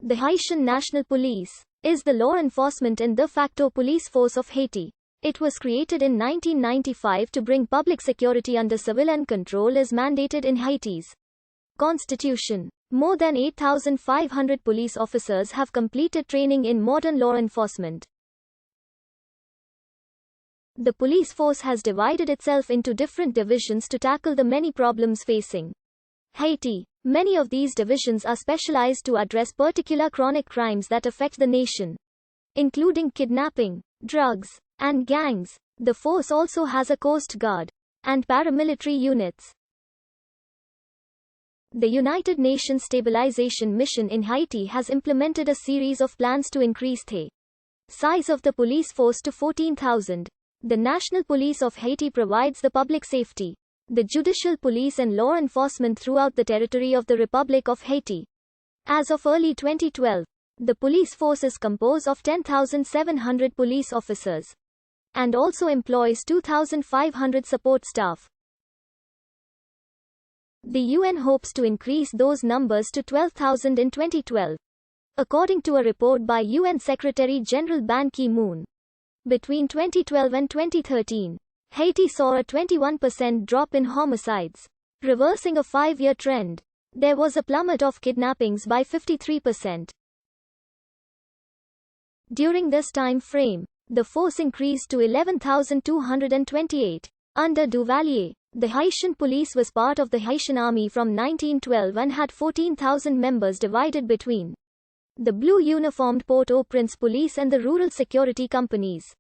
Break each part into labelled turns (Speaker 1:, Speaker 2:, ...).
Speaker 1: The Haitian National Police is the law enforcement and de facto police force of Haiti. It was created in 1995 to bring public security under civilian control as mandated in Haiti's constitution. More than 8,500 police officers have completed training in modern law enforcement. The police force has divided itself into different divisions to tackle the many problems facing Haiti. Many of these divisions are specialized to address particular chronic crimes that affect the nation, including kidnapping, drugs, and gangs. The force also has a coast guard and paramilitary units. The United Nations Stabilization Mission in Haiti has implemented a series of plans to increase the size of the police force to 14,000. The National Police of Haiti provides the public safety, the judicial police and law enforcement throughout the territory of the Republic of Haiti. As of early 2012, the police force is composed of 10,700 police officers and also employs 2,500 support staff. The UN hopes to increase those numbers to 12,000 in 2012, according to a report by UN Secretary-General Ban Ki-moon. Between 2012 and 2013, Haiti saw a 21% drop in homicides, reversing a 5-year trend. There was a plummet of kidnappings by 53%. During this time frame, the force increased to 11,228. Under Duvalier, the Haitian police was part of the Haitian army from 1912 and had 14,000 members divided between the blue uniformed Port-au-Prince police and the rural security companies.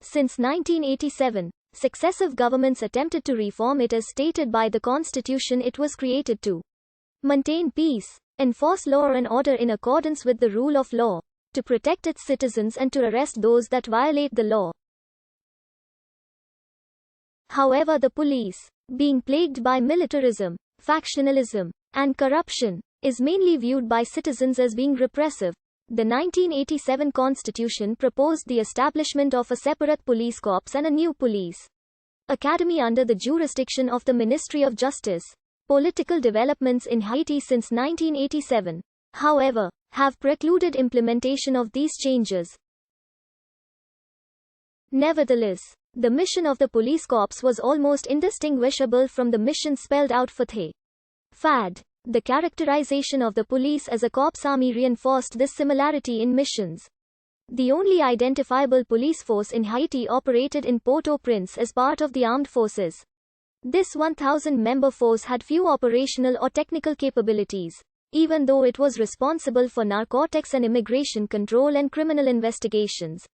Speaker 1: Since 1987, successive governments attempted to reform it as stated by the Constitution. It was created to maintain peace, enforce law and order in accordance with the rule of law, to protect its citizens and to arrest those that violate the law. However, the police, being plagued by militarism, factionalism, and corruption, is mainly viewed by citizens as being repressive. The 1987 Constitution proposed the establishment of a separate police corps and a new police academy under the jurisdiction of the Ministry of Justice. Political developments in Haiti since 1987, however, have precluded implementation of these changes. Nevertheless, the mission of the police corps was almost indistinguishable from the mission spelled out for the FAD. The characterization of the police as a corps army reinforced this similarity in missions. The only identifiable police force in Haiti operated in Port-au-Prince as part of the armed forces. This 1,000-member force had few operational or technical capabilities, even though it was responsible for narcotics and immigration control and criminal investigations.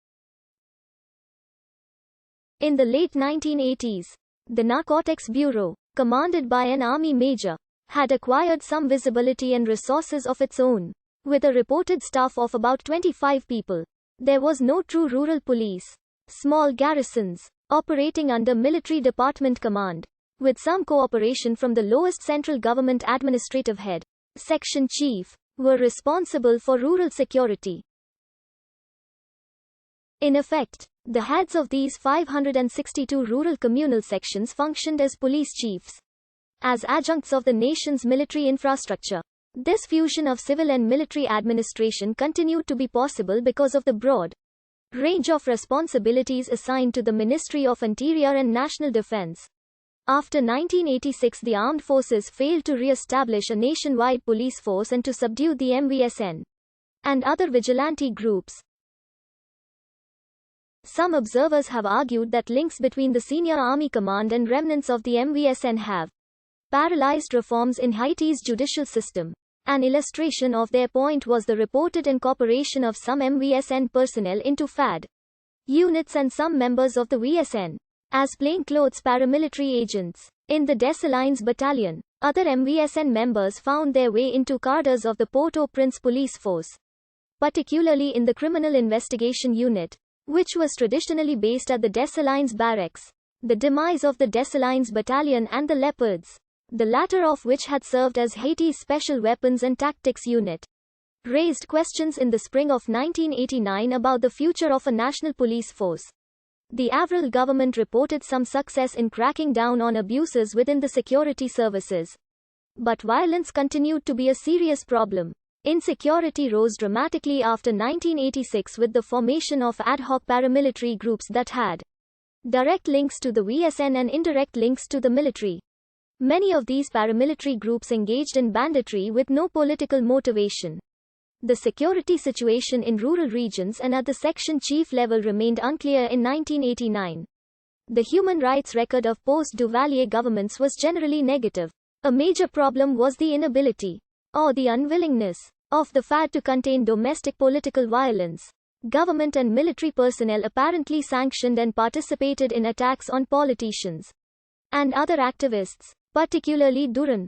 Speaker 1: In the late 1980s, the Narcotics Bureau, commanded by an army major, had acquired some visibility and resources of its own. With a reported staff of about 25 people, there was no true rural police. Small garrisons, operating under military department command, with some cooperation from the lowest central government administrative head, section chief, were responsible for rural security. In effect, the heads of these 562 rural communal sections functioned as police chiefs, as adjuncts of the nation's military infrastructure. This fusion of civil and military administration continued to be possible because of the broad range of responsibilities assigned to the Ministry of Interior and National Defense. After 1986, the armed forces failed to re-establish a nationwide police force and to subdue the MVSN and other vigilante groups. Some observers have argued that links between the senior army command and remnants of the MVSN have paralyzed reforms in Haiti's judicial system. An illustration of their point was the reported incorporation of some MVSN personnel into FAD units and some members of the VSN as plainclothes paramilitary agents. In the Dessalines battalion, other MVSN members found their way into cadres of the Port-au-Prince police force, particularly in the Criminal Investigation Unit, which was traditionally based at the Dessalines barracks. The demise of the Dessalines battalion and the Leopards, the latter of which had served as Haiti's Special Weapons and Tactics Unit, raised questions in the spring of 1989 about the future of a national police force. The Avril government reported some success in cracking down on abuses within the security services, but violence continued to be a serious problem. Insecurity rose dramatically after 1986 with the formation of ad hoc paramilitary groups that had direct links to the VSN and indirect links to the military. Many of these paramilitary groups engaged in banditry with no political motivation. The security situation in rural regions and at the section chief level remained unclear in 1989. The human rights record of post-Duvalier governments was generally negative. A major problem was the inability, or the unwillingness, of the FAD to contain domestic political violence. Government and military personnel apparently sanctioned and participated in attacks on politicians and other activists, particularly Duran.